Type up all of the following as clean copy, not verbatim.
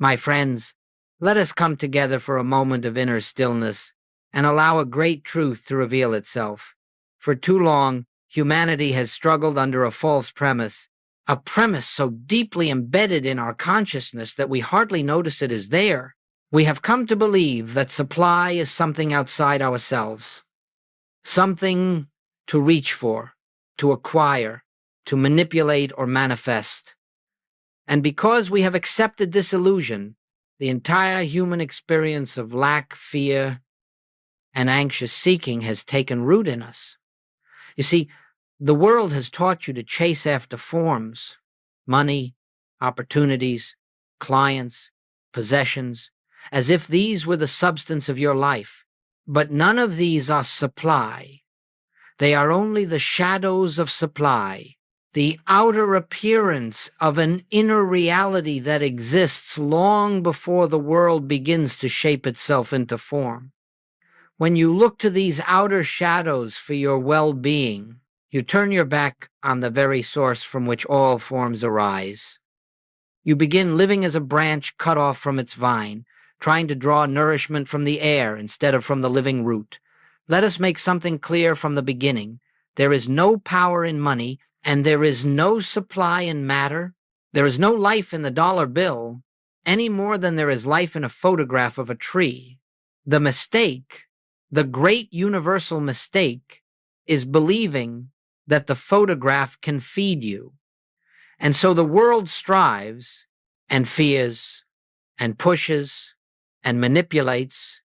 My friends, let us come together for a moment of inner stillness and allow a great truth to reveal itself. For too long, humanity has struggled under a false premise, a premise so deeply embedded in our consciousness that we hardly notice it is there. We have come to believe that supply is something outside ourselves, something to reach for, to acquire, to manipulate or manifest. And because we have accepted this illusion, the entire human experience of lack, fear, and anxious seeking has taken root in us. You see, the world has taught you to chase after forms, money, opportunities, clients, possessions, as if these were the substance of your life. But none of these are supply. They are only the shadows of supply, the outer appearance of an inner reality that exists long before the world begins to shape itself into form. When you look to these outer shadows for your well-being, you turn your back on the very source from which all forms arise. You begin living as a branch cut off from its vine, trying to draw nourishment from the air instead of from the living root. Let us make something clear from the beginning. There is no power in money, and there is no supply in matter. There is no life in the dollar bill, any more than there is life in a photograph of a tree. The mistake, the great universal mistake, is believing that the photograph can feed you. And so the world strives and fears and pushes and manipulates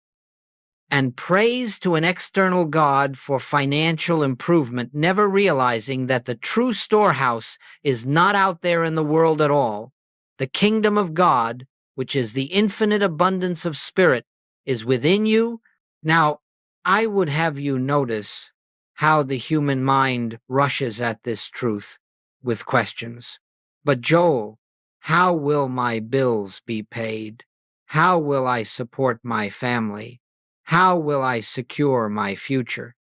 and prays to an external God for financial improvement, never realizing that the true storehouse is not out there in the world at all. The kingdom of God, which is the infinite abundance of spirit, is within you. Now, I would have you notice how the human mind rushes at this truth with questions. But Joel, how will my bills be paid? How will I support my family? How will I secure my future?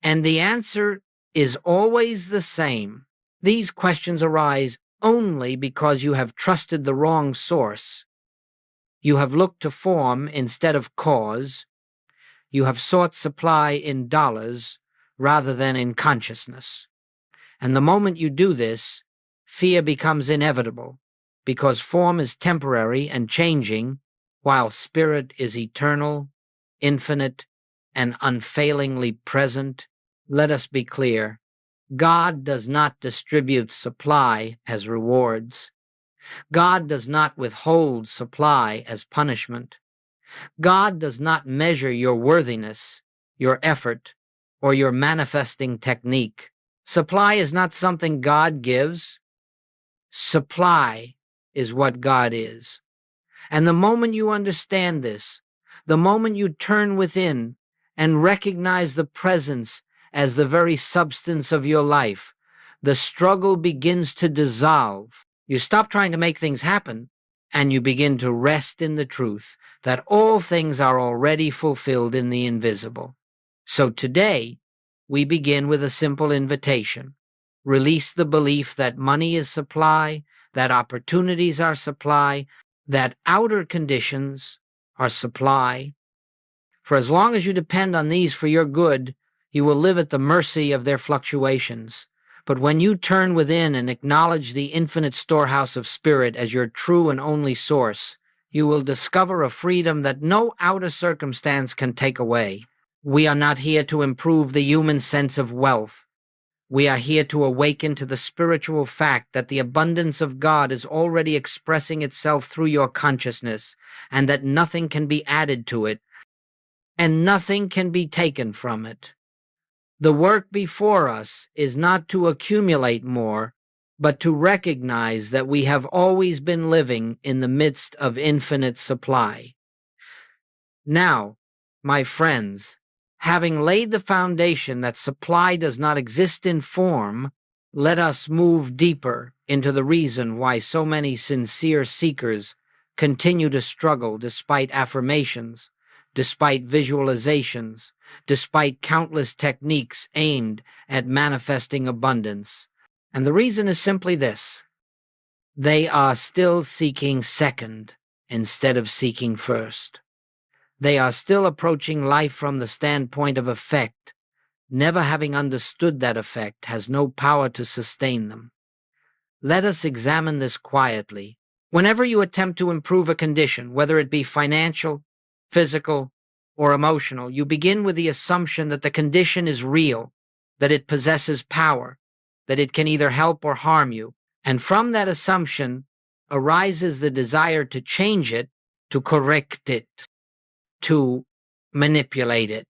And the answer is always the same. These questions arise only because you have trusted the wrong source. You have looked to form instead of cause. You have sought supply in dollars rather than in consciousness. And the moment you do this, fear becomes inevitable, because form is temporary and changing, while spirit is eternal, infinite, and unfailingly present. Let us be clear. God does not distribute supply as rewards. God does not withhold supply as punishment. God does not measure your worthiness, your effort, or your manifesting technique. Supply is not something God gives. Supply is what God is. And the moment you understand this, the moment you turn within and recognize the presence as the very substance of your life, the struggle begins to dissolve. You stop trying to make things happen, and you begin to rest in the truth that all things are already fulfilled in the invisible. So today, we begin with a simple invitation. Release the belief that money is supply, that opportunities are supply, that outer conditions are supply. For as long as you depend on these for your good, you will live at the mercy of their fluctuations. But when you turn within and acknowledge the infinite storehouse of spirit as your true and only source, you will discover a freedom that no outer circumstance can take away. We are not here to improve the human sense of wealth. We are here to awaken to the spiritual fact that the abundance of God is already expressing itself through your consciousness, and that nothing can be added to it, and nothing can be taken from it. The work before us is not to accumulate more, but to recognize that we have always been living in the midst of infinite supply. Now, my friends, having laid the foundation that supply does not exist in form, let us move deeper into the reason why so many sincere seekers continue to struggle despite affirmations, despite visualizations, despite countless techniques aimed at manifesting abundance. And the reason is simply this: they are still seeking second instead of seeking first. They are still approaching life from the standpoint of effect. Never having understood that effect has no power to sustain them. Let us examine this quietly. Whenever you attempt to improve a condition, whether it be financial, physical, or emotional, you begin with the assumption that the condition is real, that it possesses power, that it can either help or harm you. And from that assumption arises the desire to change it, to correct it, to manipulate it.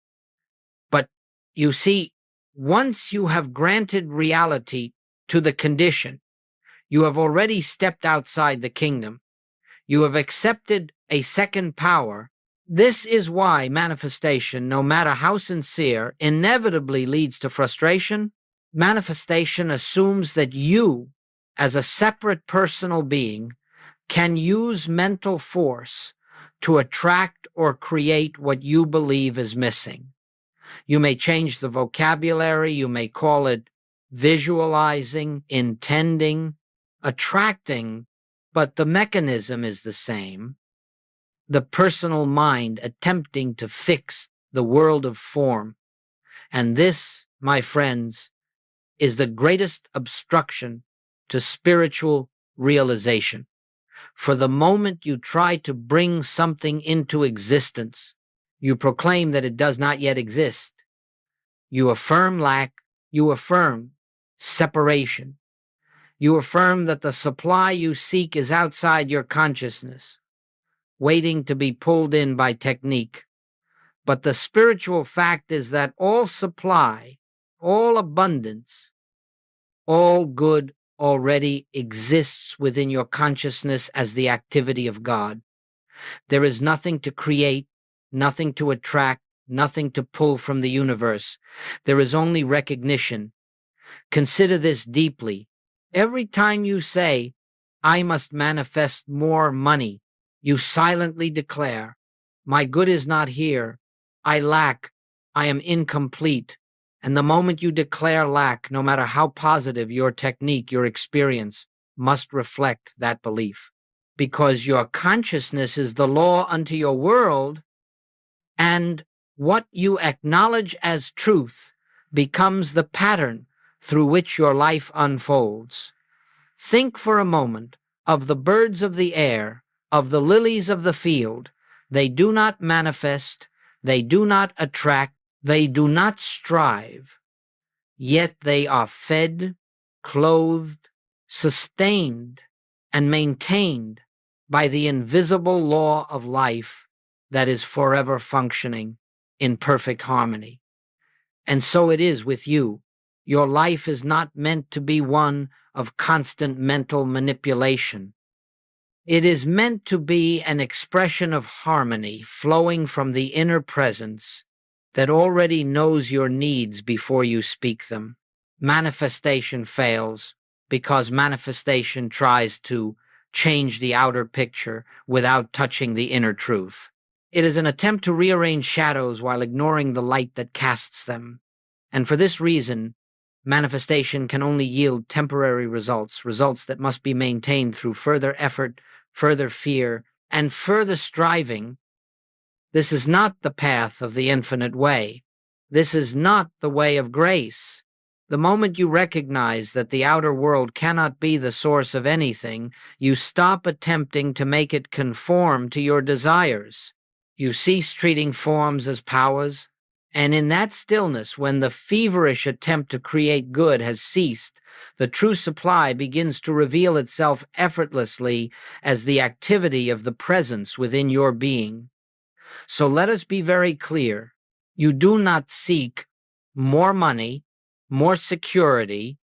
But you see, once you have granted reality to the condition, you have already stepped outside the kingdom. You have accepted a second power. This is why manifestation, no matter how sincere, inevitably leads to frustration. Manifestation assumes that you, as a separate personal being, can use mental force to attract or create what you believe is missing. You may change the vocabulary, you may call it visualizing, intending, attracting, but the mechanism is the same. The personal mind attempting to fix the world of form. And this, my friends, is the greatest obstruction to spiritual realization. For the moment you try to bring something into existence, you proclaim that it does not yet exist. You affirm lack, you affirm separation. You affirm that the supply you seek is outside your consciousness, waiting to be pulled in by technique. But the spiritual fact is that all supply, all abundance, all good already exists within your consciousness as the activity of God. There is nothing to create, nothing to attract, nothing to pull from the universe. There is only recognition. Consider this deeply. Every time you say, I must manifest more money, you silently declare, my good is not here. I lack. I am incomplete. And the moment you declare lack, no matter how positive your technique, your experience, must reflect that belief. Because your consciousness is the law unto your world, and what you acknowledge as truth becomes the pattern through which your life unfolds. Think for a moment of the birds of the air, of the lilies of the field. They do not manifest, they do not attract, they do not strive, yet they are fed, clothed, sustained, and maintained by the invisible law of life that is forever functioning in perfect harmony. And so it is with you. Your life is not meant to be one of constant mental manipulation. It is meant to be an expression of harmony flowing from the inner presence that already knows your needs before you speak them. Manifestation fails because manifestation tries to change the outer picture without touching the inner truth. It is an attempt to rearrange shadows while ignoring the light that casts them. And for this reason, manifestation can only yield temporary results, results that must be maintained through further effort, further fear, and further striving. This is not the path of the infinite way. This is not the way of grace. The moment you recognize that the outer world cannot be the source of anything, you stop attempting to make it conform to your desires. You cease treating forms as powers, and in that stillness, when the feverish attempt to create good has ceased, the true supply begins to reveal itself effortlessly as the activity of the presence within your being. So let us be very clear. You do not seek more money, more security,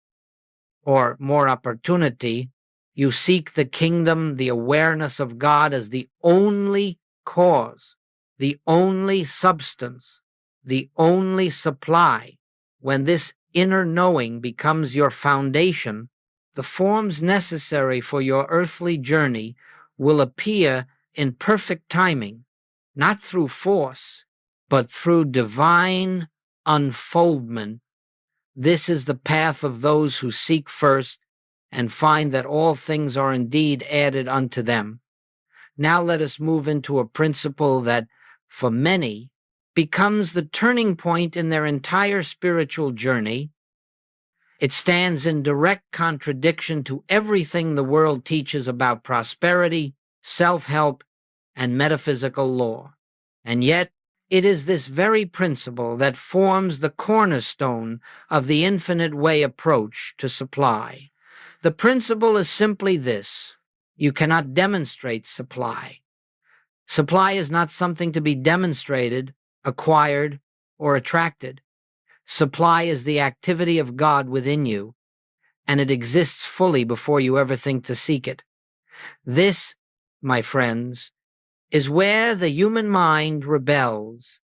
or more opportunity. You seek the kingdom, the awareness of God as the only cause, the only substance, the only supply. When this inner knowing becomes your foundation, the forms necessary for your earthly journey will appear in perfect timing, not through force, but through divine unfoldment. This is the path of those who seek first and find that all things are indeed added unto them. Now let us move into a principle that, for many, becomes the turning point in their entire spiritual journey. It stands in direct contradiction to everything the world teaches about prosperity, self-help, and metaphysical law. And yet, it is this very principle that forms the cornerstone of the infinite way approach to supply. The principle is simply this: you cannot demonstrate supply. Supply is not something to be demonstrated, acquired, or attracted. Supply is the activity of God within you, and it exists fully before you ever think to seek it. This, my friends, is where the human mind rebels.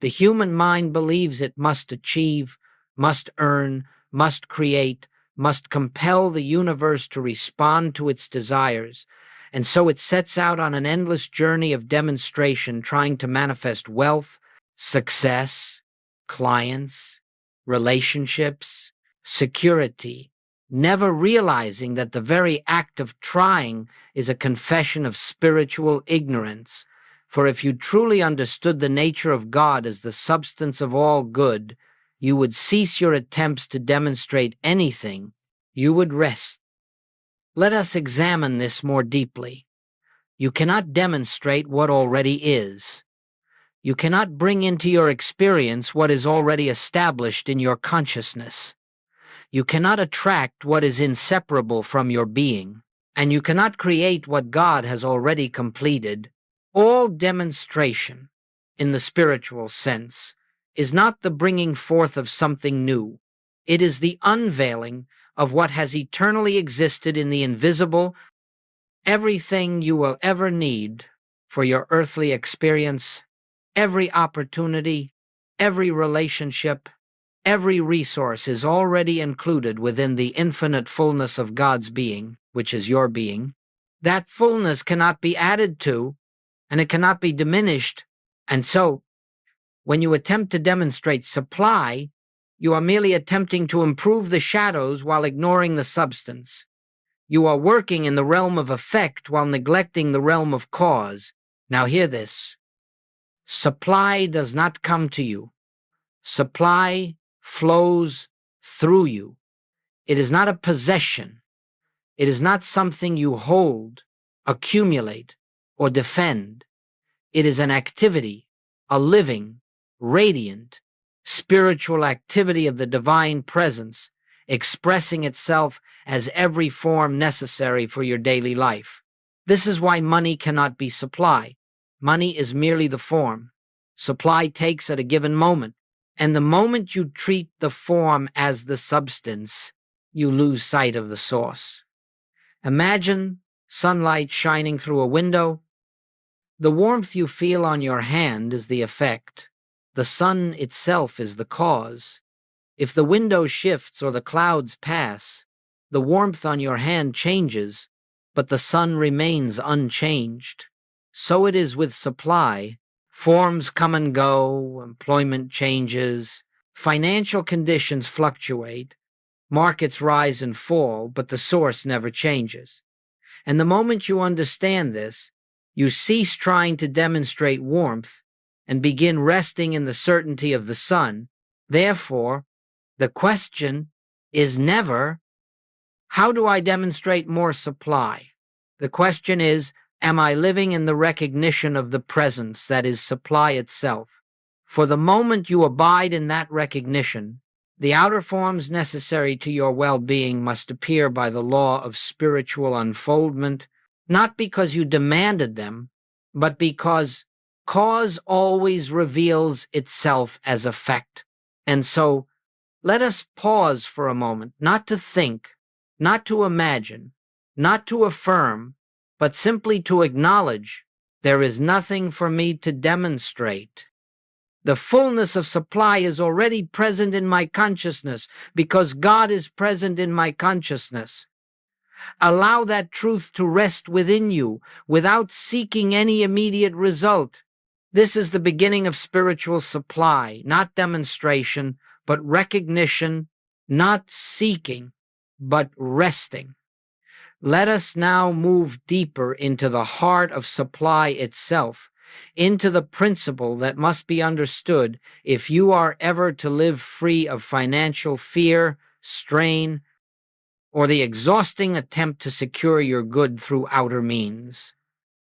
The human mind believes it must achieve, must earn, must create, must compel the universe to respond to its desires, and so it sets out on an endless journey of demonstration, trying to manifest wealth, success, clients, relationships, security, never realizing that the very act of trying is a confession of spiritual ignorance. For if you truly understood the nature of God as the substance of all good, you would cease your attempts to demonstrate anything. You would rest. Let us examine this more deeply. You cannot demonstrate what already is. You cannot bring into your experience what is already established in your consciousness. You cannot attract what is inseparable from your being, and you cannot create what God has already completed. All demonstration, in the spiritual sense, is not the bringing forth of something new. It is the unveiling of what has eternally existed in the invisible. Everything you will ever need for your earthly experience, every opportunity, every relationship, every resource is already included within the infinite fullness of God's being, which is your being. That fullness cannot be added to, and it cannot be diminished. And so, when you attempt to demonstrate supply, you are merely attempting to improve the shadows while ignoring the substance. You are working in the realm of effect while neglecting the realm of cause. Now hear this. Supply does not come to you. Supply flows through you. It is not a possession. It is not something you hold, accumulate, or defend. It is an activity, a living, radiant, spiritual activity of the divine presence, expressing itself as every form necessary for your daily life. This is why money cannot be supply. Money is merely the form. Supply takes at a given moment, and the moment you treat the form as the substance, you lose sight of the source. Imagine sunlight shining through a window. The warmth you feel on your hand is the effect. The sun itself is the cause. If the window shifts or the clouds pass, the warmth on your hand changes, but the sun remains unchanged. So it is with supply. Forms come and go, employment changes, financial conditions fluctuate, markets rise and fall, but the source never changes. And the moment you understand this, you cease trying to demonstrate warmth and begin resting in the certainty of the sun. Therefore, the question is never, how do I demonstrate more supply? The question is, am I living in the recognition of the presence that is supply itself? For the moment you abide in that recognition, the outer forms necessary to your well-being must appear by the law of spiritual unfoldment, not because you demanded them, but because cause always reveals itself as effect. And so, let us pause for a moment, not to think, not to imagine, not to affirm, but simply to acknowledge there is nothing for me to demonstrate. The fullness of supply is already present in my consciousness because God is present in my consciousness. Allow that truth to rest within you without seeking any immediate result. This is the beginning of spiritual supply, not demonstration, but recognition, not seeking, but resting. Let us now move deeper into the heart of supply itself, into the principle that must be understood if you are ever to live free of financial fear, strain, or the exhausting attempt to secure your good through outer means.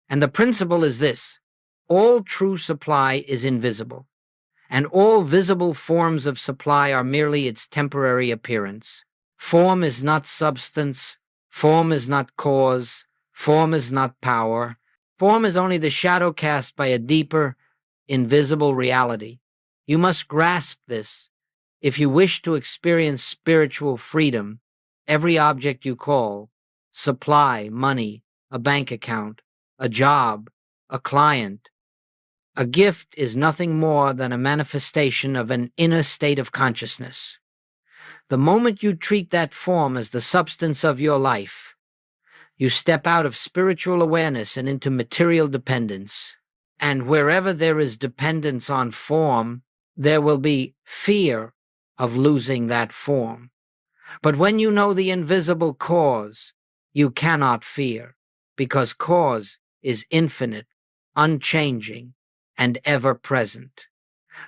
And the principle is this: all true supply is invisible, and all visible forms of supply are merely its temporary appearance. Form is not substance, form is not cause, form is not power. Form is only the shadow cast by a deeper, invisible reality. You must grasp this if you wish to experience spiritual freedom. Every object you call supply, money, a bank account, a job, a client, a gift is nothing more than a manifestation of an inner state of consciousness. The moment you treat that form as the substance of your life, you step out of spiritual awareness and into material dependence. And wherever there is dependence on form, there will be fear of losing that form. But when you know the invisible cause, you cannot fear, because cause is infinite, unchanging, and ever present.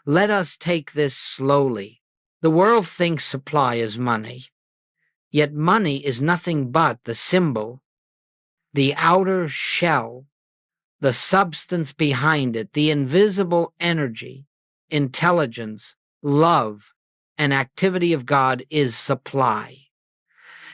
Let us take this slowly. The world thinks supply is money, yet money is nothing but the symbol, the outer shell, the substance behind it, the invisible energy, intelligence, love, and activity of God is supply.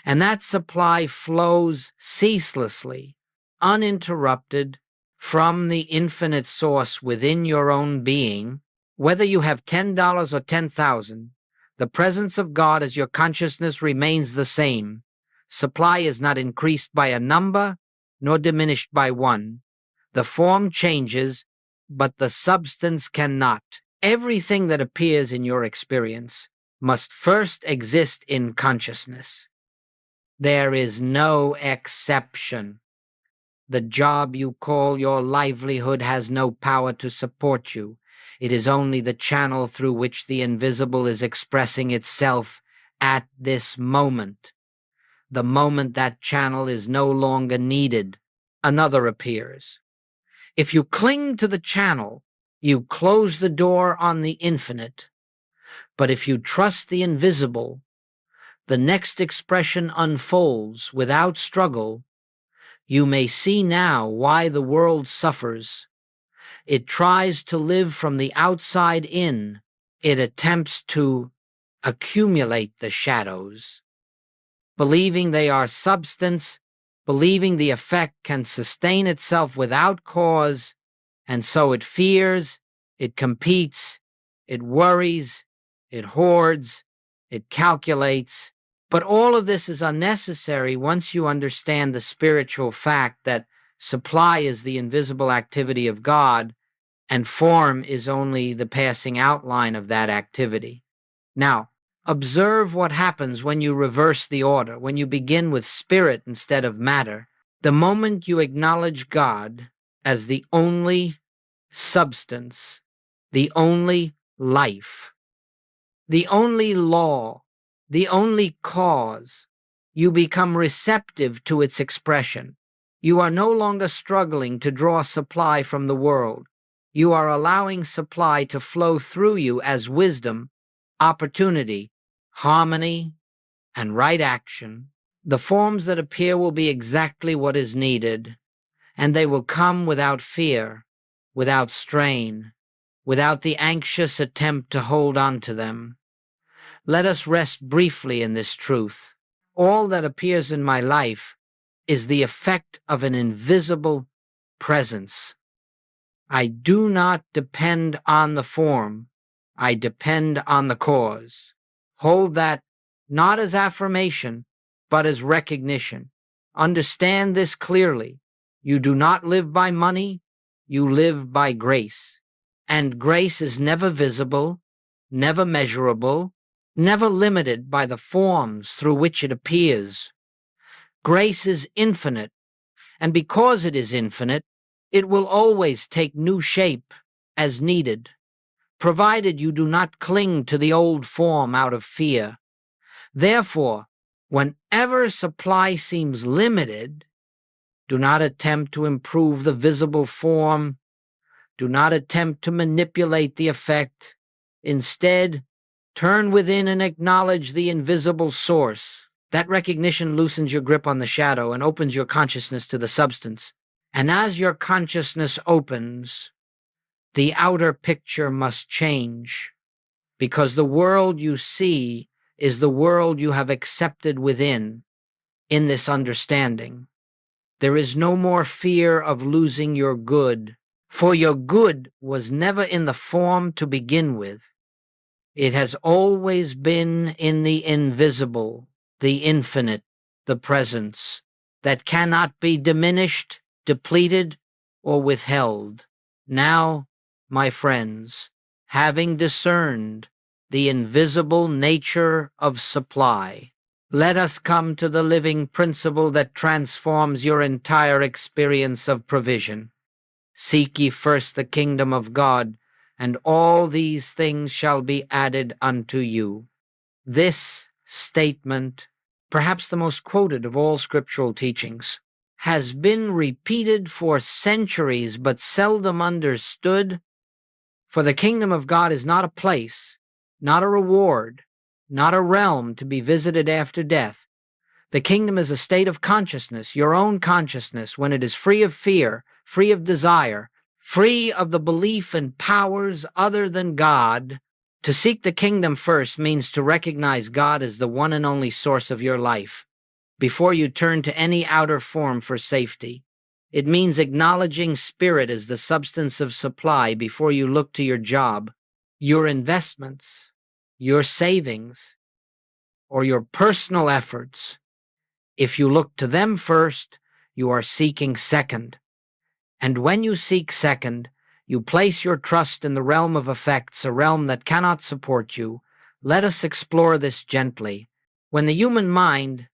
And that supply flows ceaselessly, uninterrupted, from the infinite source within your own being. Whether you have $10 or 10,000, the presence of God as your consciousness remains the same. Supply is not increased by a number, nor diminished by one. The form changes, but the substance cannot. Everything that appears in your experience must first exist in consciousness. There is no exception. The job you call your livelihood has no power to support you. It is only the channel through which the invisible is expressing itself at this moment. The moment that channel is no longer needed, another appears. If you cling to the channel, you close the door on the infinite. But if you trust the invisible, the next expression unfolds without struggle. You may see now why the world suffers. It tries to live from the outside in. It attempts to accumulate the shadows, believing they are substance, believing the effect can sustain itself without cause, and so it fears, it competes, it worries, it hoards, it calculates. But all of this is unnecessary once you understand the spiritual fact that supply is the invisible activity of God, and form is only the passing outline of that activity. Now, observe what happens when you reverse the order, when you begin with spirit instead of matter. The moment you acknowledge God as the only substance, the only life, the only law, the only cause, you become receptive to its expression. You are no longer struggling to draw supply from the world. You are allowing supply to flow through you as wisdom, opportunity, harmony, and right action. The forms that appear will be exactly what is needed, and they will come without fear, without strain, without the anxious attempt to hold on to them. Let us rest briefly in this truth. All that appears in my life is the effect of an invisible presence. I do not depend on the form. I depend on the cause. Hold that not as affirmation, but as recognition. Understand this clearly. You do not live by money. You live by grace. And grace is never visible, never measurable, never limited by the forms through which it appears. Grace is infinite, and because it is infinite, it will always take new shape as needed, provided you do not cling to the old form out of fear. Therefore, Whenever supply seems limited, do not attempt to improve the visible form. Do not attempt to manipulate the effect. Instead, turn within and acknowledge the invisible source. That recognition loosens your grip on the shadow and opens your consciousness to the substance. And as your consciousness opens, the outer picture must change, because the world you see is the world you have accepted within. In this understanding, there is no more fear of losing your good, for your good was never in the form to begin with. It has always been in the invisible, the infinite, the presence that cannot be diminished, depleted, or withheld. Now, my friends, having discerned the invisible nature of supply, let us come to the living principle that transforms your entire experience of provision. Seek ye first the kingdom of God, and all these things shall be added unto you. This statement, perhaps the most quoted of all scriptural teachings, has been repeated for centuries but seldom understood. For the kingdom of God is not a place, not a reward, not a realm to be visited after death. The kingdom is a state of consciousness, your own consciousness, when it is free of fear, free of desire, free of the belief in powers other than God. To seek the kingdom first means to recognize God as the one and only source of your life, before you turn to any outer form for safety. It means acknowledging spirit as the substance of supply before you look to your job, your investments, your savings, or your personal efforts. If you look to them first, you are seeking second. And when you seek second, you place your trust in the realm of effects, a realm that cannot support you. Let us explore this gently. When the human mind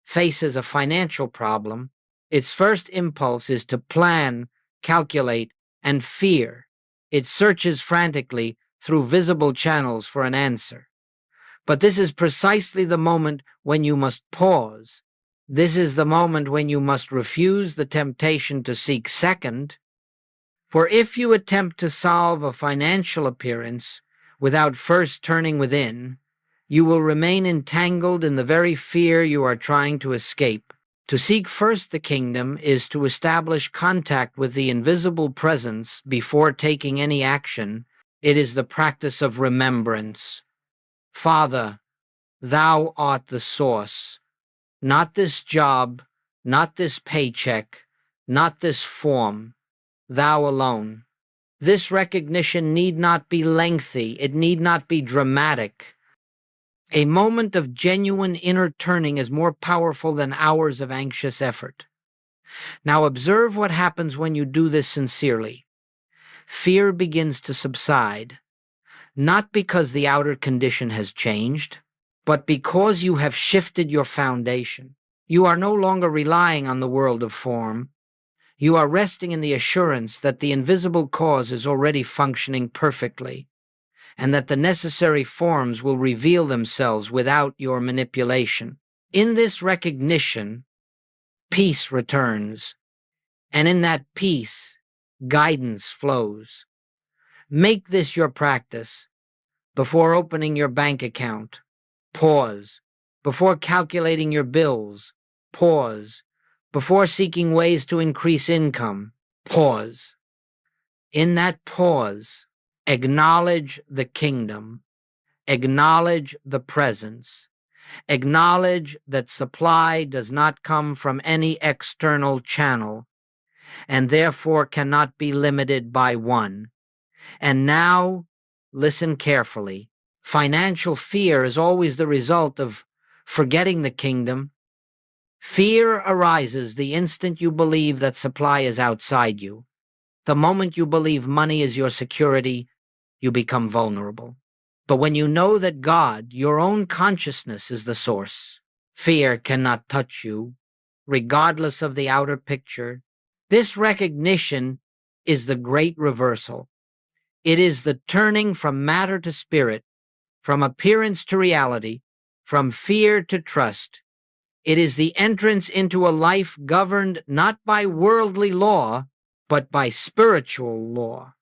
faces a financial problem, its first impulse is to plan, calculate, and fear. It searches frantically through visible channels for an answer. But this is precisely the moment when you must pause. This is the moment when you must refuse the temptation to seek second. For if you attempt to solve a financial appearance without first turning within, you will remain entangled in the very fear you are trying to escape. To seek first the kingdom is to establish contact with the invisible presence before taking any action. It is the practice of remembrance. Father, thou art the source. Not this job, not this paycheck, not this form. Thou alone. This recognition need not be lengthy. It need not be dramatic. A moment of genuine inner turning is more powerful than hours of anxious effort. Now observe what happens when you do this sincerely. Fear begins to subside, not because the outer condition has changed, but because you have shifted your foundation. You are no longer relying on the world of form. You are resting in the assurance that the invisible cause is already functioning perfectly, and that the necessary forms will reveal themselves without your manipulation. In this recognition, peace returns, and in that peace, guidance flows. Make this your practice. Before opening your bank account, pause. Before calculating your bills, pause. Before seeking ways to increase income, pause. In that pause, acknowledge the kingdom, acknowledge the presence, acknowledge that supply does not come from any external channel, and therefore cannot be limited by one. And now, listen carefully. Financial fear is always the result of forgetting the kingdom. Fear arises the instant you believe that supply is outside you. The moment you believe money is your security, you become vulnerable. But when you know that God, your own consciousness, is the source, fear cannot touch you, regardless of the outer picture. This recognition is the great reversal. It is the turning from matter to spirit, from appearance to reality, from fear to trust. It is the entrance into a life governed not by worldly law, but by spiritual law.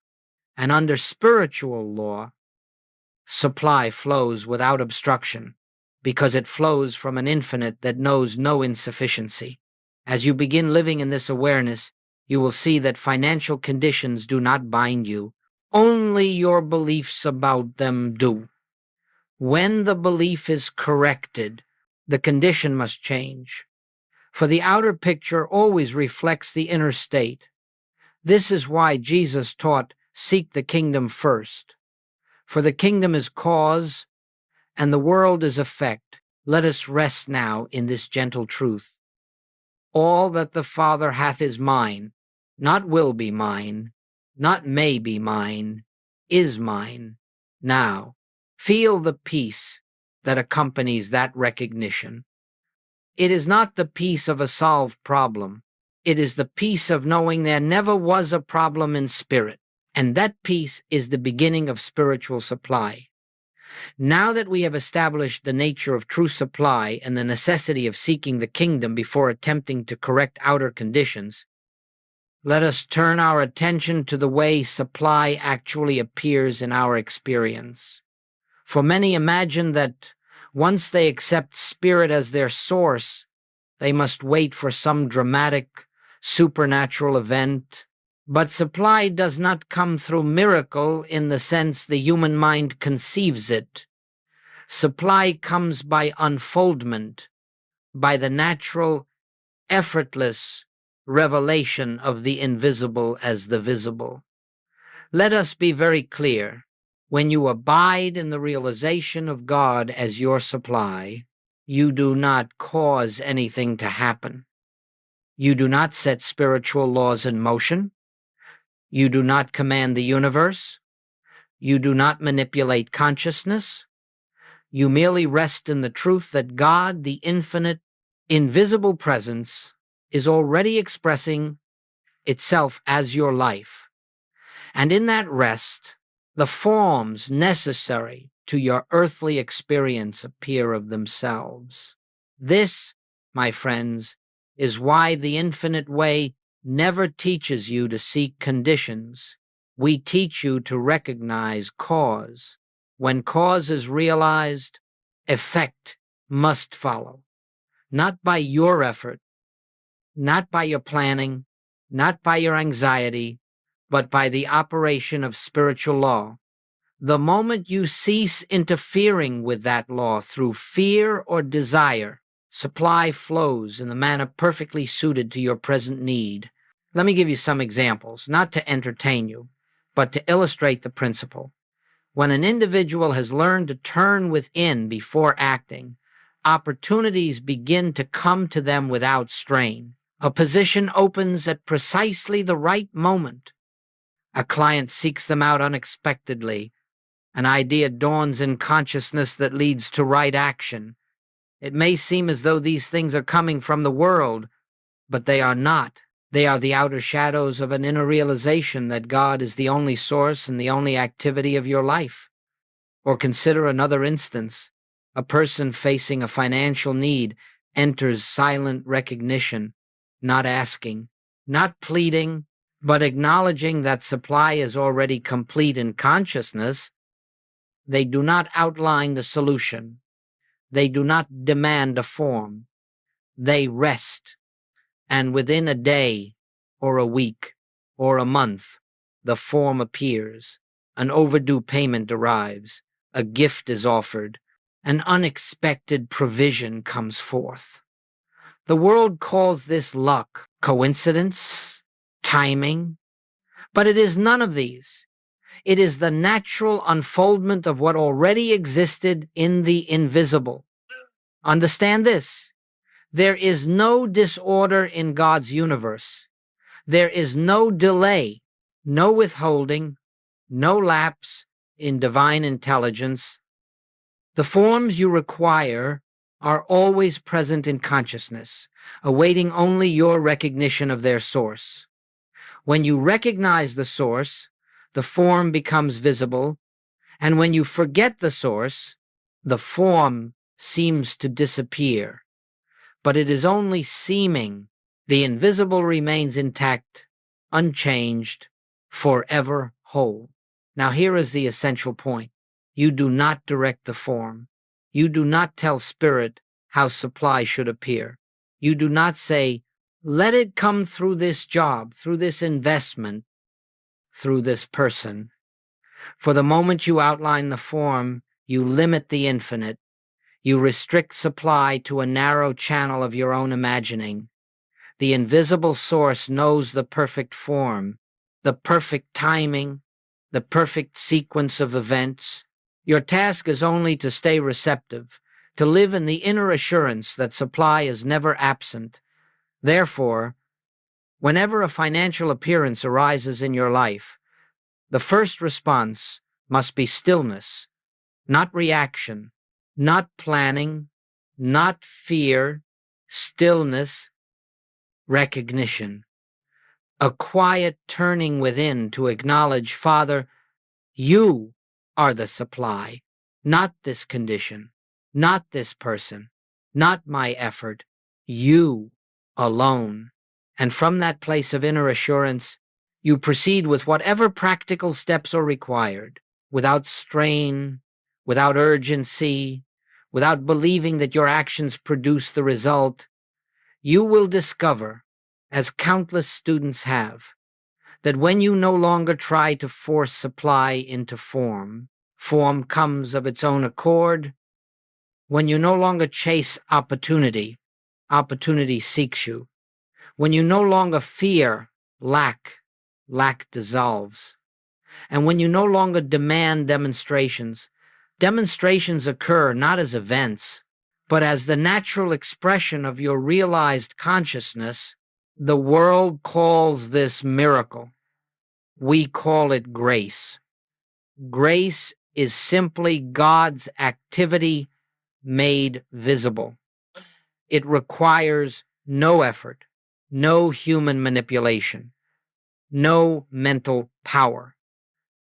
And under spiritual law, supply flows without obstruction, because it flows from an infinite that knows no insufficiency. As you begin living in this awareness, you will see that financial conditions do not bind you. Only your beliefs about them do. When the belief is corrected, the condition must change. For the outer picture always reflects the inner state. This is why Jesus taught, "Seek the kingdom first." For the kingdom is cause, and the world is effect. Let us rest now in this gentle truth. All that the Father hath is mine, not will be mine, not may be mine, is mine. Now, feel the peace that accompanies that recognition. It is not the peace of a solved problem. It is the peace of knowing there never was a problem in spirit, and that peace is the beginning of spiritual supply. Now that we have established the nature of true supply and the necessity of seeking the kingdom before attempting to correct outer conditions, let us turn our attention to the way supply actually appears in our experience. For many imagine that once they accept spirit as their source, they must wait for some dramatic, supernatural event. But supply does not come through miracle in the sense the human mind conceives it. Supply comes by unfoldment, by the natural, effortless revelation of the invisible as the visible. Let us be very clear. When you abide in the realization of God as your supply, you do not cause anything to happen. You do not set spiritual laws in motion. You do not command the universe. You do not manipulate consciousness. You merely rest in the truth that God, the infinite, invisible presence, is already expressing itself as your life. And in that rest, the forms necessary to your earthly experience appear of themselves. This, my friends, is why the infinite way never teaches you to seek conditions. We teach you to recognize cause. When cause is realized, effect must follow. Not by your effort, not by your planning, not by your anxiety, but by the operation of spiritual law. The moment you cease interfering with that law through fear or desire, supply flows in the manner perfectly suited to your present need. Let me give you some examples, not to entertain you, but to illustrate the principle. When an individual has learned to turn within before acting, opportunities begin to come to them without strain. A position opens at precisely the right moment. A client seeks them out unexpectedly. An idea dawns in consciousness that leads to right action. It may seem as though these things are coming from the world, but they are not. They are the outer shadows of an inner realization that God is the only source and the only activity of your life. Or consider another instance. A person facing a financial need enters silent recognition, not asking, not pleading, but acknowledging that supply is already complete in consciousness. They do not outline the solution. They do not demand a form. They rest. And within a day, or a week, or a month, the form appears. An overdue payment arrives. A gift is offered. An unexpected provision comes forth. The world calls this luck, coincidence, timing, but it is none of these. It is the natural unfoldment of what already existed in the invisible. Understand this. There is no disorder in God's universe. There is no delay, no withholding, no lapse in divine intelligence. The forms you require are always present in consciousness, awaiting only your recognition of their source. When you recognize the source, the form becomes visible, and when you forget the source, the form seems to disappear. but it is only seeming. The invisible remains intact, unchanged, forever whole. Now here is the essential point. You do not direct the form. You do not tell spirit how supply should appear. You do not say, let it come through this job, through this investment, through this person. For the moment you outline the form, you limit the infinite. You restrict supply to a narrow channel of your own imagining. The invisible source knows the perfect form, the perfect timing, the perfect sequence of events. Your task is only to stay receptive, to live in the inner assurance that supply is never absent. Therefore, whenever a financial appearance arises in your life, the first response must be stillness, not reaction, not planning, not fear, stillness, recognition. A quiet turning within to acknowledge, Father, you are the supply, not this condition, not this person, not my effort, you alone. And from that place of inner assurance, you proceed with whatever practical steps are required, without strain, without urgency, without believing that your actions produce the result. You will discover, as countless students have, that when you no longer try to force supply into form, form comes of its own accord. When you no longer chase opportunity, opportunity seeks you. When you no longer fear lack, lack dissolves. And when you no longer demand demonstrations, demonstrations occur not as events, but as the natural expression of your realized consciousness. The world calls this miracle. We call it grace. Grace is simply God's activity made visible. It requires no effort, no human manipulation, no mental power.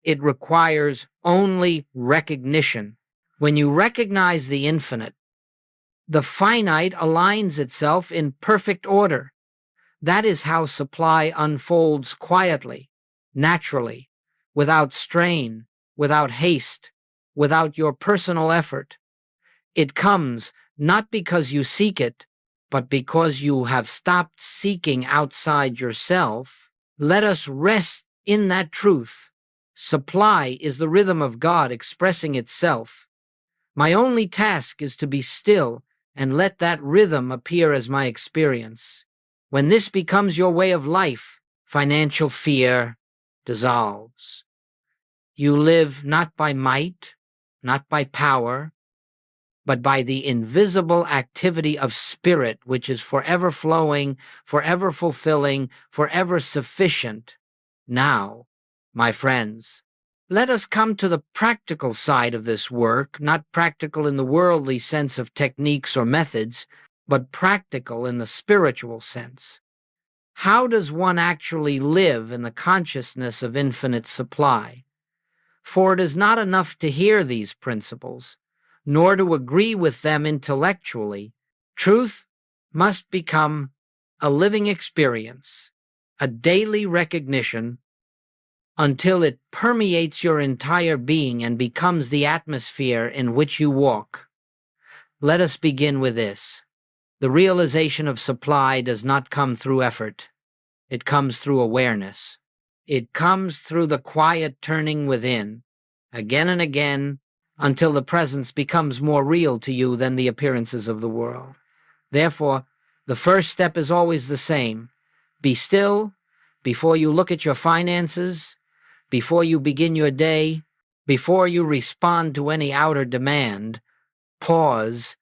It requires only recognition. When you recognize the infinite, the finite aligns itself in perfect order. That is how supply unfolds quietly, naturally, without strain, without haste, without your personal effort. It comes not because you seek it, but because you have stopped seeking outside yourself. Let us rest in that truth. Supply is the rhythm of God expressing itself. My only task is to be still and let that rhythm appear as my experience. When this becomes your way of life, financial fear dissolves. You live not by might, not by power, but by the invisible activity of spirit, which is forever flowing, forever fulfilling, forever sufficient. Now, my friends, let us come to the practical side of this work, not practical in the worldly sense of techniques or methods, but practical in the spiritual sense. How does one actually live in the consciousness of infinite supply? For it is not enough to hear these principles, nor to agree with them intellectually. Truth must become a living experience, a daily recognition, until it permeates your entire being and becomes the atmosphere in which you walk. Let us begin with this. The realization of supply does not come through effort. It comes through awareness. It comes through the quiet turning within, again and again, until the presence becomes more real to you than the appearances of the world. Therefore, the first step is always the same. Be still before you look at your finances, before you begin your day, before you respond to any outer demand. Pause,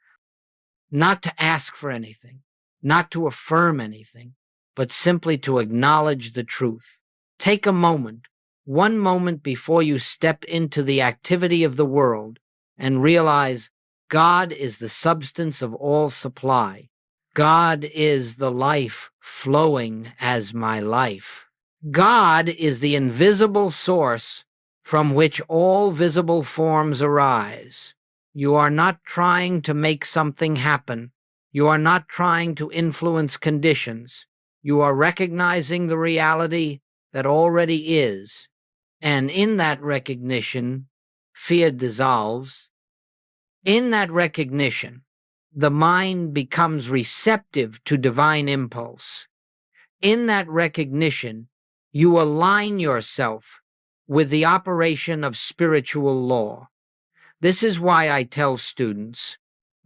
not to ask for anything, not to affirm anything, but simply to acknowledge the truth. Take a moment, one moment before you step into the activity of the world, and realize God is the substance of all supply. God is the life flowing as my life. God is the invisible source from which all visible forms arise. You are not trying to make something happen. You are not trying to influence conditions. You are recognizing the reality that already is. And in that recognition, fear dissolves. In that recognition, the mind becomes receptive to divine impulse. In that recognition, you align yourself with the operation of spiritual law. This is why I tell students,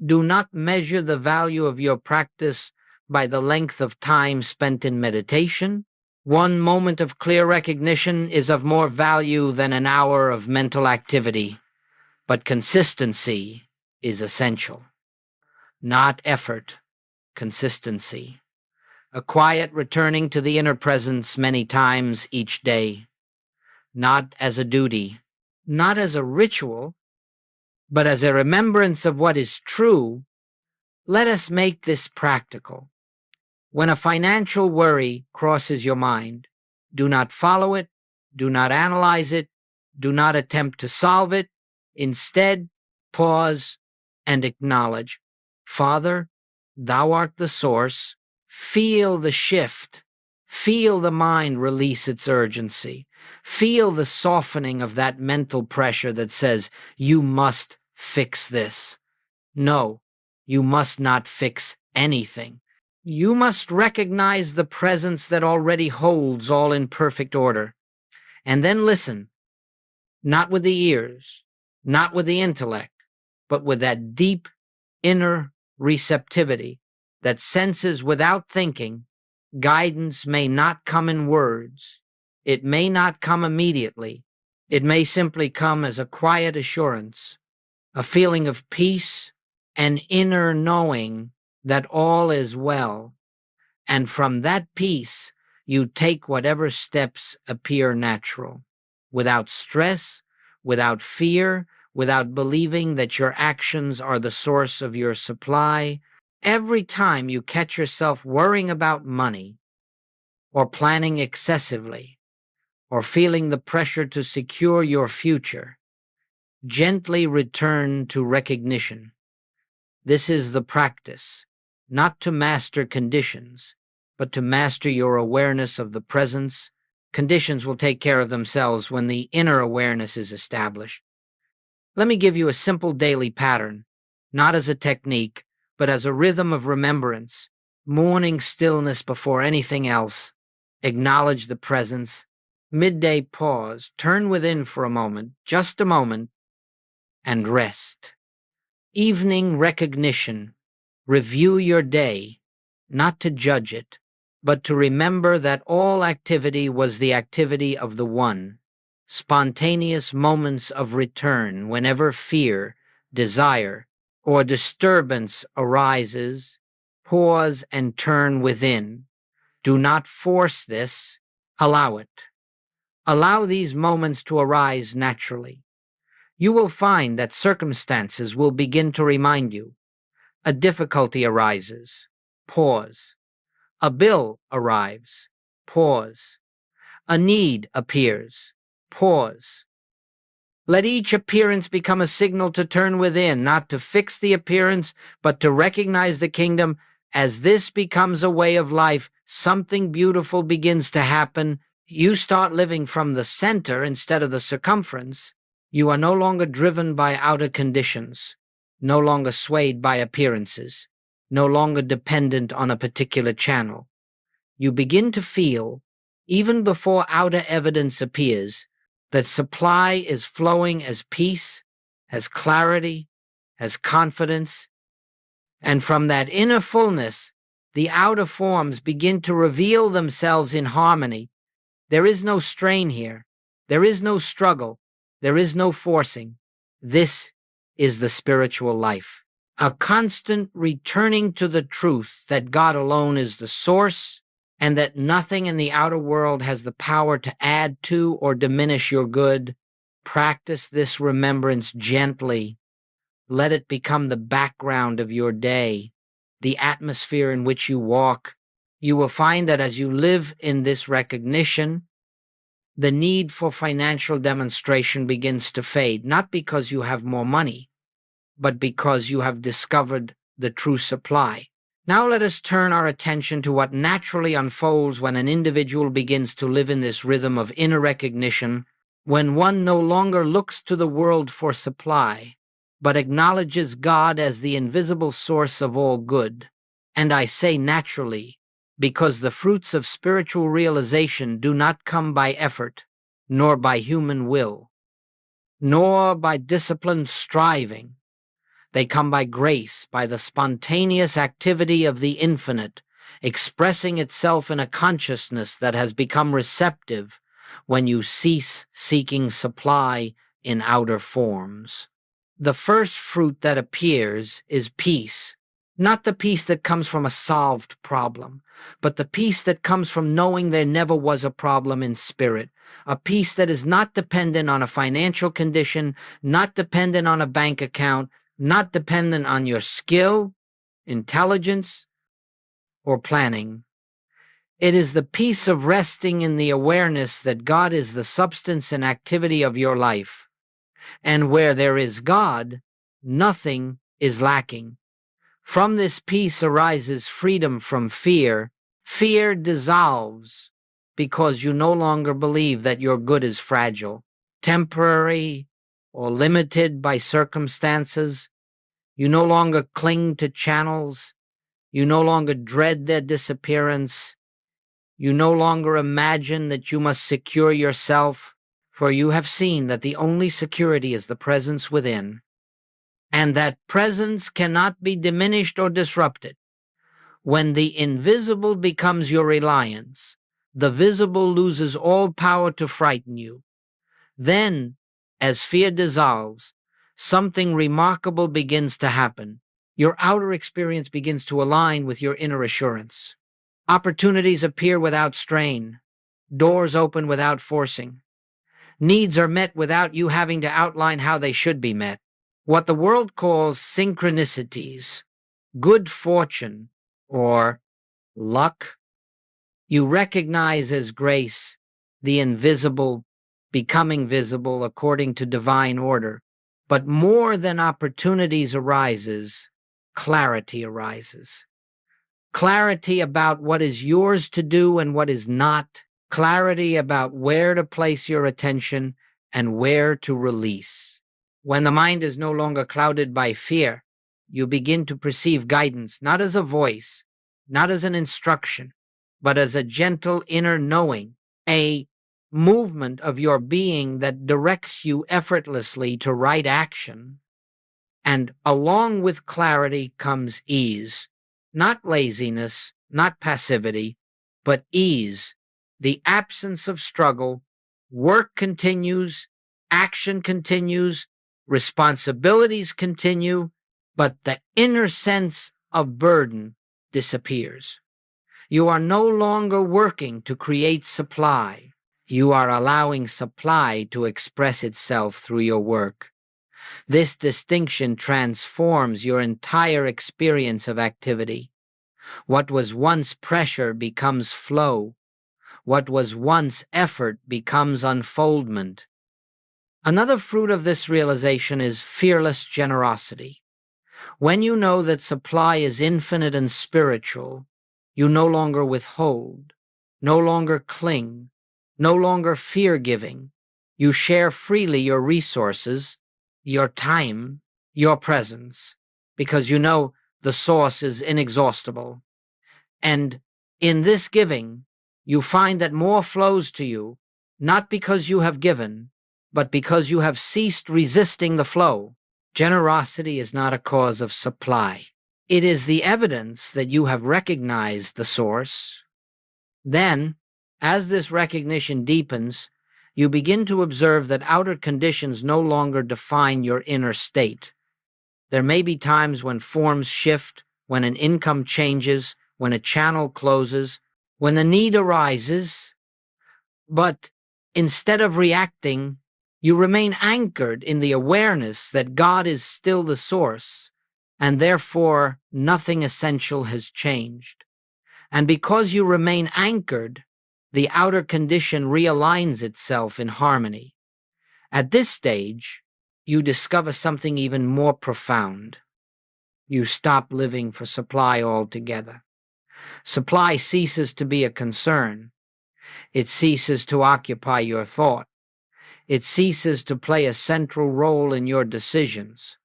do not measure the value of your practice by the length of time spent in meditation. One moment of clear recognition is of more value than an hour of mental activity, but consistency is essential. Not effort, consistency. A quiet returning to the inner presence many times each day, not as a duty, not as a ritual, but as a remembrance of what is true. Let us make this practical. When a financial worry crosses your mind, do not follow it, do not analyze it, do not attempt to solve it. Instead, pause and acknowledge, Father, thou art the source. Feel the shift. Feel the mind release its urgency. Feel the softening of that mental pressure that says, you must fix this. No, you must not fix anything. You must recognize the presence that already holds all in perfect order. And then listen, not with the ears, not with the intellect, but with that deep inner receptivity that senses without thinking. Guidance may not come in words. It may not come immediately. It may simply come as a quiet assurance, a feeling of peace, an inner knowing that all is well. And from that peace, you take whatever steps appear natural, without stress, without fear, without believing that your actions are the source of your supply. Every time you catch yourself worrying about money, or planning excessively, or feeling the pressure to secure your future, gently return to recognition. This is the practice, not to master conditions, but to master your awareness of the presence. Conditions will take care of themselves when the inner awareness is established. Let me give you a simple daily pattern, not as a technique, but as a rhythm of remembrance. Morning stillness before anything else. Acknowledge the presence. Midday pause. Turn within for a moment, just a moment, and rest. Evening recognition. Review your day, not to judge it, but to remember that all activity was the activity of the One. Spontaneous moments of return whenever fear, desire, or disturbance arises. Pause and turn within. Do not force this. Allow it. Allow these moments to arise naturally. You will find that circumstances will begin to remind you. A difficulty arises. Pause. A bill arrives. Pause. A need appears. Pause. Let each appearance become a signal to turn within, not to fix the appearance, but to recognize the kingdom. As this becomes a way of life, something beautiful begins to happen. You start living from the center instead of the circumference. You are no longer driven by outer conditions, no longer swayed by appearances, no longer dependent on a particular channel. You begin to feel, even before outer evidence appears, that supply is flowing as peace, as clarity, as confidence. And from that inner fullness, the outer forms begin to reveal themselves in harmony. There is no strain here. There is no struggle. There is no forcing. This is the spiritual life. A constant returning to the truth that God alone is the source, and that nothing in the outer world has the power to add to or diminish your good. Practice this remembrance gently. Let it become the background of your day, the atmosphere in which you walk. You will find that as you live in this recognition, the need for financial demonstration begins to fade, not because you have more money, but because you have discovered the true supply. Now let us turn our attention to what naturally unfolds when an individual begins to live in this rhythm of inner recognition, when one no longer looks to the world for supply, but acknowledges God as the invisible source of all good. And I say naturally, because the fruits of spiritual realization do not come by effort, nor by human will, nor by disciplined striving. They come by grace, by the spontaneous activity of the infinite, expressing itself in a consciousness that has become receptive when you cease seeking supply in outer forms. The first fruit that appears is peace, not the peace that comes from a solved problem, but the peace that comes from knowing there never was a problem in spirit, a peace that is not dependent on a financial condition, not dependent on a bank account, not dependent on your skill, intelligence, or planning. It is the peace of resting in the awareness that God is the substance and activity of your life. And where there is God, nothing is lacking. From this peace arises freedom from fear. Fear dissolves because you no longer believe that your good is fragile, temporary, or limited by circumstances. You no longer cling to channels. You no longer dread their disappearance. You no longer imagine that you must secure yourself, for you have seen that the only security is the presence within, and that presence cannot be diminished or disrupted. When the invisible becomes your reliance, the visible loses all power to frighten you. Then, as fear dissolves, something remarkable begins to happen. Your outer experience begins to align with your inner assurance. Opportunities appear without strain. Doors open without forcing. Needs are met without you having to outline how they should be met. What the world calls synchronicities, good fortune, or luck, you recognize as grace, the invisible becoming visible according to divine order. But more than opportunities arises, clarity arises. Clarity about what is yours to do and what is not. Clarity about where to place your attention and where to release. When the mind is no longer clouded by fear, you begin to perceive guidance, not as a voice, not as an instruction, but as a gentle inner knowing, a movement of your being that directs you effortlessly to right action. And along with clarity comes ease, not laziness, not passivity, but ease, the absence of struggle. Work continues, action continues, responsibilities continue, but the inner sense of burden disappears. You are no longer working to create supply. You are allowing supply to express itself through your work. This distinction transforms your entire experience of activity. What was once pressure becomes flow. What was once effort becomes unfoldment. Another fruit of this realization is fearless generosity. When you know that supply is infinite and spiritual, you no longer withhold, no longer cling, no longer fear-giving. You share freely your resources, your time, your presence, because you know the source is inexhaustible. And in this giving, you find that more flows to you, not because you have given, but because you have ceased resisting the flow. Generosity is not a cause of supply. It is the evidence that you have recognized the source. Then, as this recognition deepens, you begin to observe that outer conditions no longer define your inner state. There may be times when forms shift, when an income changes, when a channel closes, when the need arises, but instead of reacting, you remain anchored in the awareness that God is still the source, and therefore nothing essential has changed. And because you remain anchored, the outer condition realigns itself in harmony. At this stage, you discover something even more profound. you stop living for supply altogether. Supply ceases to be a concern. It ceases to occupy your thought. It ceases to play a central role in your decisions.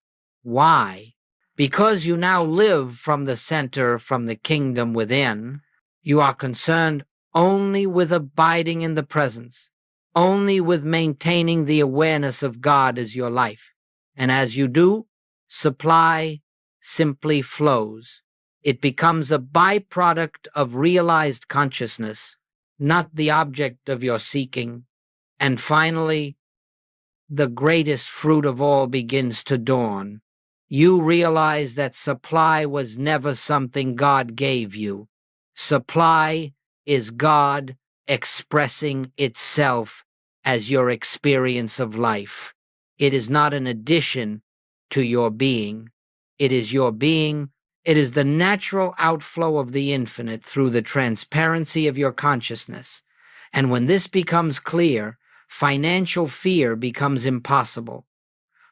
Why? Because you now live from the center, from the kingdom within. You are concerned only with abiding in the presence, only with maintaining the awareness of God as your life. And as you do, supply simply flows. It becomes a byproduct of realized consciousness, not the object of your seeking. And finally, the greatest fruit of all begins to dawn. You realize that supply was never something God gave you. Supply is God expressing itself as your experience of life. It is not an addition to your being. It is your being. It is the natural outflow of the infinite through the transparency of your consciousness. And when this becomes clear, financial fear becomes impossible.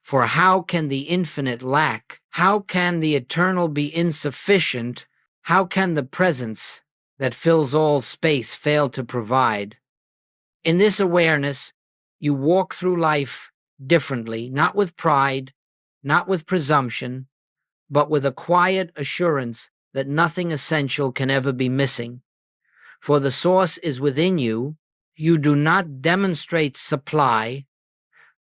For how can the infinite lack? How can the eternal be insufficient? How can the presence that fills all space fail to provide? In this awareness, you walk through life differently, not with pride, not with presumption, but with a quiet assurance that nothing essential can ever be missing. For the source is within you. You do not demonstrate supply.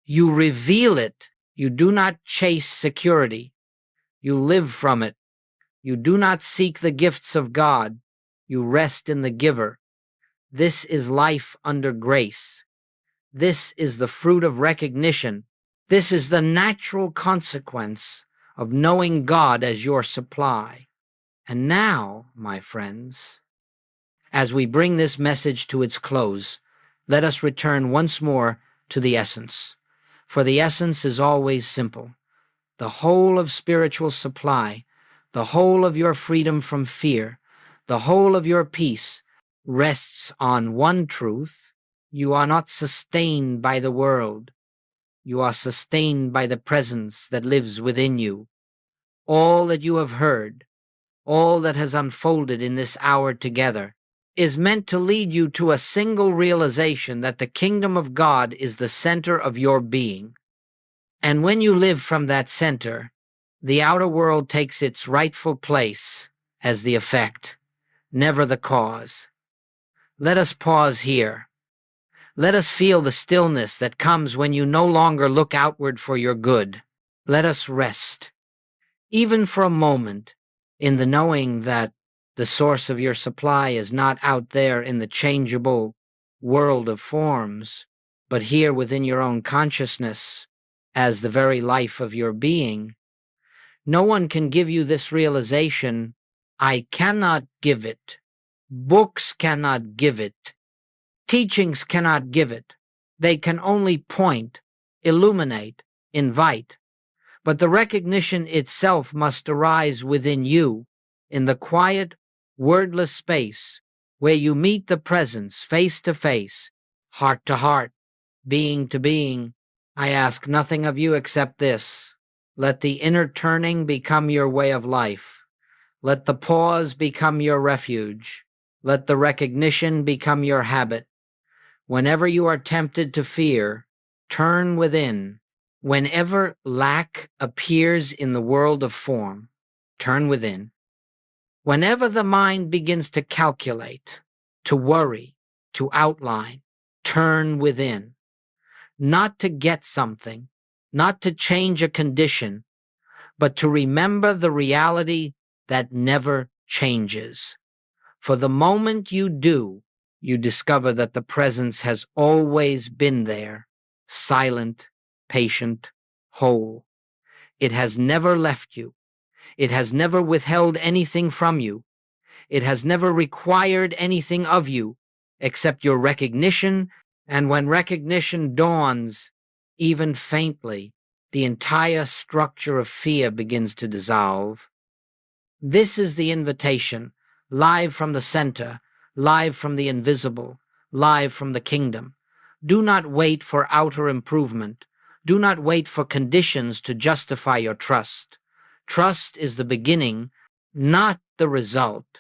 You reveal it. You do not chase security. You live from it. You do not seek the gifts of God. You rest in the giver. This is life under grace. This is the fruit of recognition. This is the natural consequence of knowing God as your supply. And now, my friends, as we bring this message to its close, let us return once more to the essence. For the essence is always simple. The whole of spiritual supply, the whole of your freedom from fear, the whole of your peace rests on one truth. You are not sustained by the world. You are sustained by the presence that lives within you. All that you have heard, all that has unfolded in this hour together, is meant to lead you to a single realization that the kingdom of God is the center of your being. And when you live from that center, the outer world takes its rightful place as the effect, never the cause. Let us pause here. Let us feel the stillness that comes when you no longer look outward for your good. Let us rest, even for a moment, in the knowing that the source of your supply is not out there in the changeable world of forms, but here within your own consciousness as the very life of your being. No one can give you this realization. I cannot give it. Books cannot give it. Teachings cannot give it. They can only point, illuminate, invite. But the recognition itself must arise within you, in the quiet, wordless space where you meet the presence face to face, heart to heart, being to being. I ask nothing of you except this. Let the inner turning become your way of life. Let the pause become your refuge. Let the recognition become your habit. Whenever you are tempted to fear, turn within. Whenever lack appears in the world of form, turn within. Whenever the mind begins to calculate, to worry, to outline, turn within. Not to get something, not to change a condition, but to remember the reality that never changes. For the moment you do, you discover that the presence has always been there, silent, patient, whole. It has never left you. It has never withheld anything from you. It has never required anything of you except your recognition, and when recognition dawns, even faintly, the entire structure of fear begins to dissolve. This is the invitation, live from the center, live from the invisible, live from the kingdom. Do not wait for outer improvement. Do not wait for conditions to justify your trust. Trust is the beginning, not the result.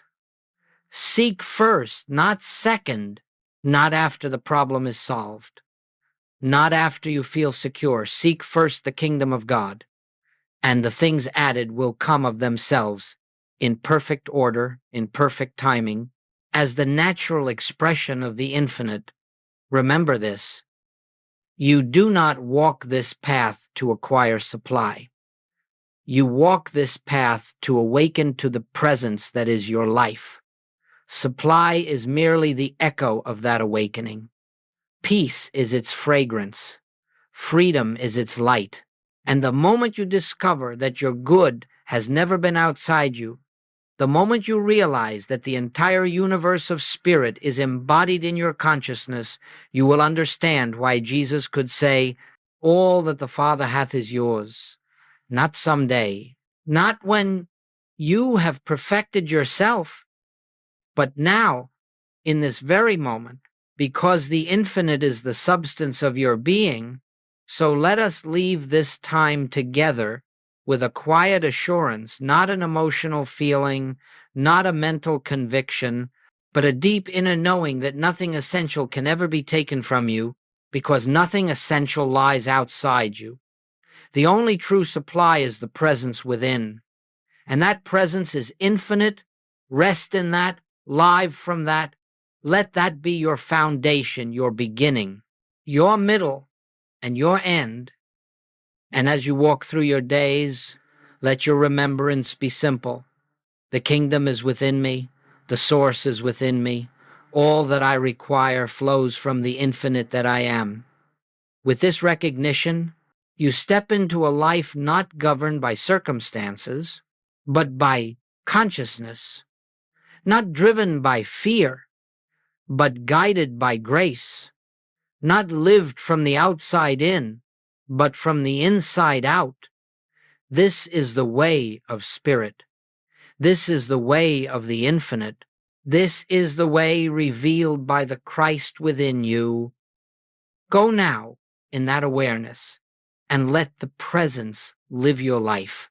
Seek first, not second, not after the problem is solved, not after you feel secure. Seek first the kingdom of God, and the things added will come of themselves in perfect order, in perfect timing, as the natural expression of the infinite. Remember this. You do not walk this path to acquire supply. You walk this path to awaken to the presence that is your life. Supply is merely the echo of that awakening. Peace is its fragrance. Freedom is its light. And the moment you discover that your good has never been outside you, the moment you realize that the entire universe of spirit is embodied in your consciousness, you will understand why Jesus could say, "All that the Father hath is yours." Not someday, not when you have perfected yourself, but now, in this very moment, because the infinite is the substance of your being. So let us leave this time together with a quiet assurance, not an emotional feeling, not a mental conviction, but a deep inner knowing that nothing essential can ever be taken from you, because nothing essential lies outside you. The only true supply is the presence within, and that presence is infinite. Rest in that, live from that. Let that be your foundation, your beginning, your middle, and your end. And as you walk through your days, let your remembrance be simple. The kingdom is within me. The source is within me. All that I require flows from the infinite that I am. With this recognition, you step into a life not governed by circumstances, but by consciousness, not driven by fear, but guided by grace, not lived from the outside in, but from the inside out. This is the way of spirit. This is the way of the infinite. This is the way revealed by the Christ within you. Go now in that awareness and let the presence live your life.